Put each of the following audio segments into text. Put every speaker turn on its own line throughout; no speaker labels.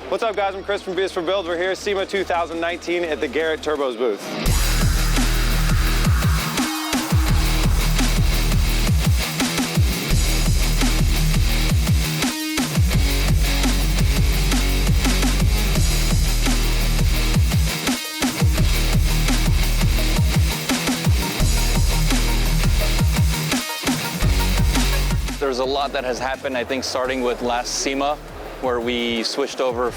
What's up, guys? I'm Chris from BS for Build. We're here at SEMA 2019 at the Garrett Turbos booth.
There's a lot that has happened, I think, starting with last SEMA, where we switched over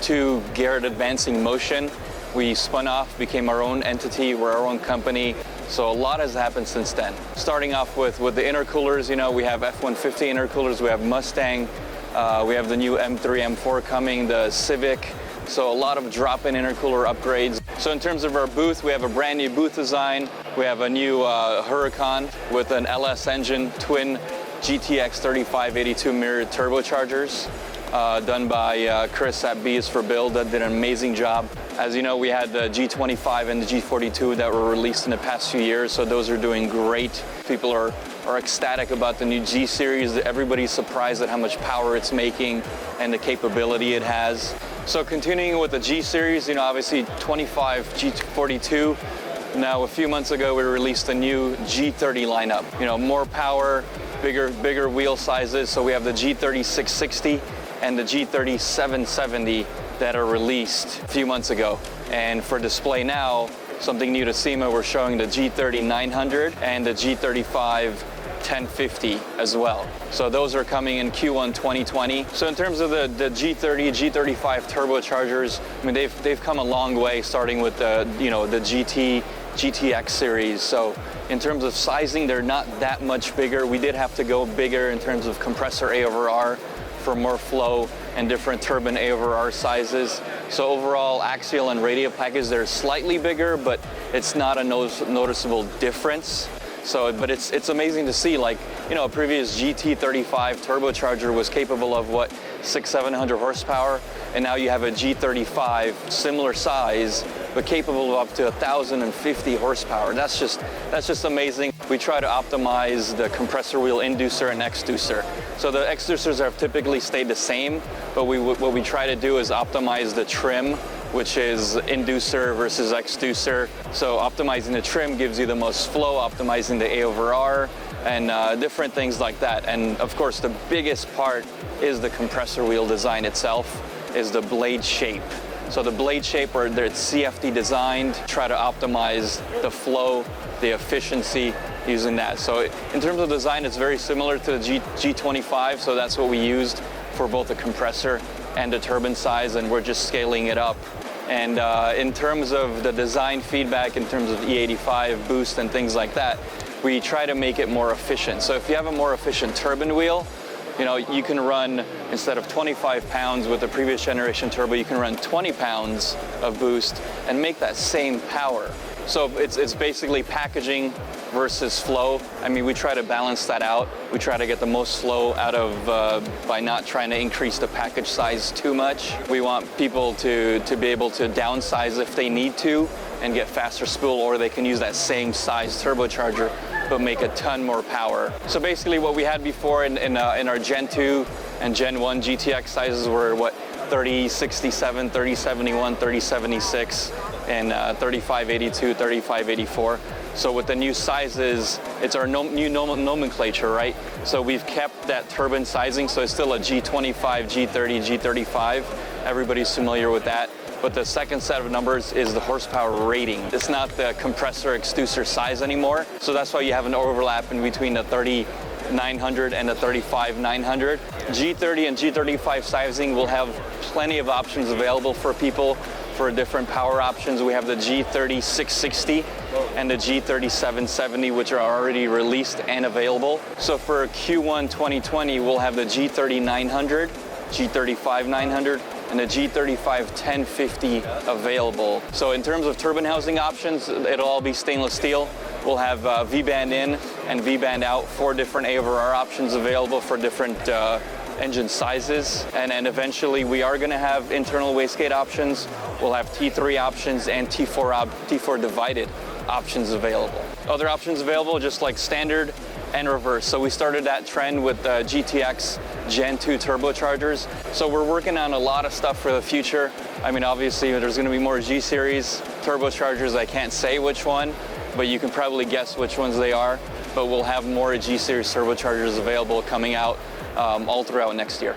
to Garrett Advancing Motion. We spun off, became our own entity, we're our own company. So a lot has happened since then. Starting off with the intercoolers, you know, we have F-150 intercoolers, we have Mustang, we have the new M3, M4 coming, the Civic. So a lot of drop-in intercooler upgrades. So in terms of our booth, we have a brand new booth design. We have a new Huracan with an LS engine, twin GTX 3582 mirrored turbochargers, done by Chris at BS for Build. That did an amazing job. As you know, we had the G35 and the G42 that were released in the past few years, so those are doing great. People are ecstatic about the new G series. Everybody's surprised at how much power it's making and the capability it has. So continuing with the G series, you know, obviously 25 G42. Now, a few months ago, we released a new G30 lineup. You know, more power, bigger wheel sizes. So we have the G30 660 and the G30 770 that are released a few months ago. And for display now, something new to SEMA, we're showing the G30 900 and the G35 1050 as well. So those are coming in Q1 2020. So in terms of the G30, G35 turbochargers, I mean, they've come a long way, starting with the GTX series. So in terms of sizing, they're not that much bigger. We did have to go bigger in terms of compressor A over R for more flow and different turbine A over R sizes. So overall, axial and radial package, they're slightly bigger, but it's not a noticeable difference. So, but it's amazing to see, like, you know, a previous GT35 turbocharger was capable of what, 600-700 horsepower, and now you have a G35 similar size, but capable of up to 1,050 horsepower. That's just amazing. We try to optimize the compressor wheel inducer and exducer. So the exducers have typically stayed the same, but what we try to do is optimize the trim, which is inducer versus exducer. So optimizing the trim gives you the most flow, optimizing the A over R, and different things like that. And of course, the biggest part is the compressor wheel design itself, is the blade shape. So the blade shape, where it's CFD designed, try to optimize the flow, the efficiency using that. So in terms of design, it's very similar to the G25, so that's what we used for both the compressor and the turbine size, and we're just scaling it up. And in terms of the design feedback, in terms of E85 boost and things like that, we try to make it more efficient. So if you have a more efficient turbine wheel, you know, you can run, instead of 25 pounds with the previous generation turbo, you can run 20 pounds of boost and make that same power. So it's basically packaging versus flow. I mean, we try to balance that out. We try to get the most flow out of by not trying to increase the package size too much. We want people to be able to downsize if they need to and get faster spool, or they can use that same size turbocharger but make a ton more power. So basically what we had before in our Gen 2 and Gen 1 GTX sizes were what, 3067, 3071, 3076, and 3582, 3584. So with the new sizes, it's our new nomenclature, right? So we've kept that turbine sizing, so it's still a G25, G30, G35. Everybody's familiar with that. But the second set of numbers is the horsepower rating. It's not the compressor exducer size anymore. So that's why you have an overlap in between the 3900 and the 35900. G30 and G35 sizing will have plenty of options available for people for different power options. We have the G30 660 and the G30 770, which are already released and available. So for Q1 2020, we'll have the G30 900, G35 900, and the G35 1050 available. So in terms of turbine housing options, it'll all be stainless steel. We'll have V-band in and V-band out, 4 different A over R options available for different engine sizes. And then eventually we are gonna have internal wastegate options. We'll have T3 options and T4 divided options available. Other options available, just like standard and reverse. So we started that trend with the GTX Gen 2 turbochargers. So we're working on a lot of stuff for the future. I mean, obviously there's going to be more G-Series turbochargers. I can't say which one, but you can probably guess which ones they are. But we'll have more G-Series turbochargers available coming out all throughout next year.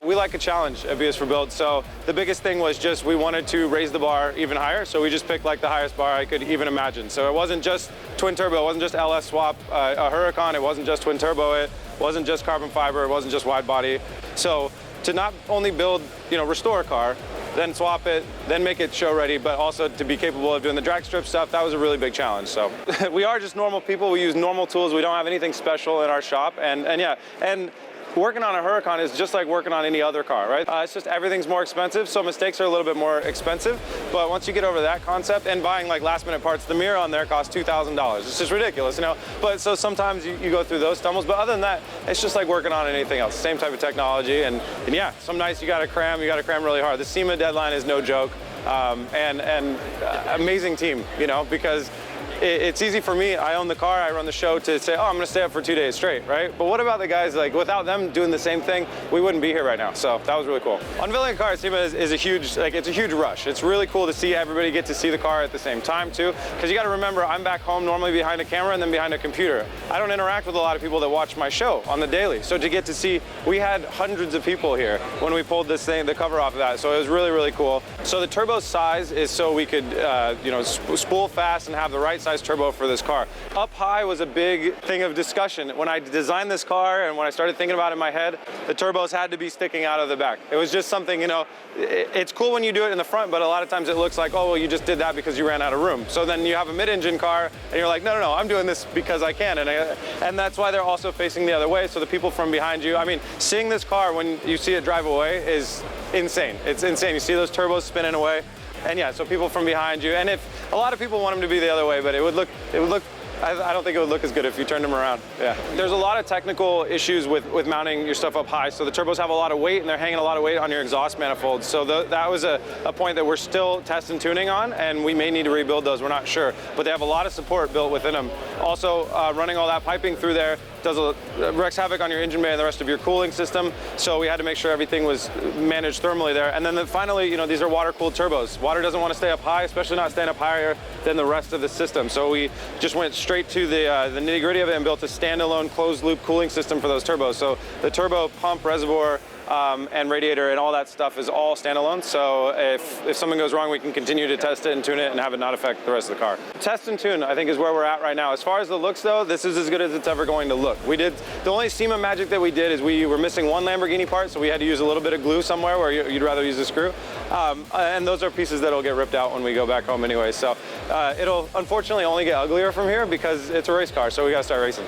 We like a challenge at BS for Build, so the biggest thing was just we wanted to raise the bar even higher, so we just picked like the highest bar I could even imagine. So it wasn't just twin turbo, it wasn't just LS swap a Huracan, it wasn't just twin turbo, it wasn't just carbon fiber, it wasn't just wide body. So to not only build, restore a car, then swap it, then make it show ready, but also to be capable of doing the drag strip stuff, that was a really big challenge. So we are just normal people, we use normal tools, we don't have anything special in our shop, and working on a Huracan is just like working on any other car, right? It's just everything's more expensive, so mistakes are a little bit more expensive. But once you get over that concept and buying like last minute parts, the mirror on there costs $2,000. It's just ridiculous, But so sometimes you go through those stumbles, but other than that, it's just like working on anything else. Same type of technology, and yeah, some nights you gotta cram really hard. The SEMA deadline is no joke, and amazing team, because it's easy for me, I own the car, I run the show, to say, oh, I'm gonna stay up for 2 days straight, right? But what about the guys, like without them doing the same thing, we wouldn't be here right now. So that was really cool. Unveiling a car at SEMA is a huge, it's a huge rush. It's really cool to see everybody get to see the car at the same time too, because you gotta remember, I'm back home normally behind a camera and then behind a computer. I don't interact with a lot of people that watch my show on the daily. So to get to see, we had hundreds of people here when we pulled this thing, the cover off of that. So it was really, really cool. So the turbo size is so we could, spool fast and have the right size turbo for this car. Up high was a big thing of discussion. When I designed this car and when I started thinking about it in my head, the turbos had to be sticking out of the back. It was just something, it's cool when you do it in the front, but a lot of times it looks like, oh, well, you just did that because you ran out of room. So then you have a mid-engine car and you're like, no, I'm doing this because I can. And that's why they're also facing the other way. So the people from behind you, I mean, seeing this car when you see it drive away is insane. It's insane. You see those turbos spinning away. And yeah, so people from behind you, and if a lot of people want them to be the other way, but it would look, I don't think it would look as good if you turned them around. Yeah. There's a lot of technical issues with mounting your stuff up high. So the turbos have a lot of weight and they're hanging a lot of weight on your exhaust manifolds. So that was a point that we're still test and tuning on, and we may need to rebuild those, we're not sure. But they have a lot of support built within them. Also, running all that piping through there wreaks havoc on your engine bay and the rest of your cooling system. So we had to make sure everything was managed thermally there. And then finally, these are water-cooled turbos. Water doesn't want to stay up high, especially not staying up higher than the rest of the system. So we just went straight to the nitty-gritty of it and built a standalone closed-loop cooling system for those turbos. So the turbo pump, reservoir, and radiator and all that stuff is all standalone. So if something goes wrong, we can continue to test it and tune it and have it not affect the rest of the car. Test and tune, I think, is where we're at right now. As far as the looks though, this is as good as it's ever going to look. The only SEMA magic that we did is we were missing one Lamborghini part, so we had to use a little bit of glue somewhere where you'd rather use a screw. And those are pieces that'll get ripped out when we go back home anyway. So it'll unfortunately only get uglier from here because it's a race car, so we gotta start racing.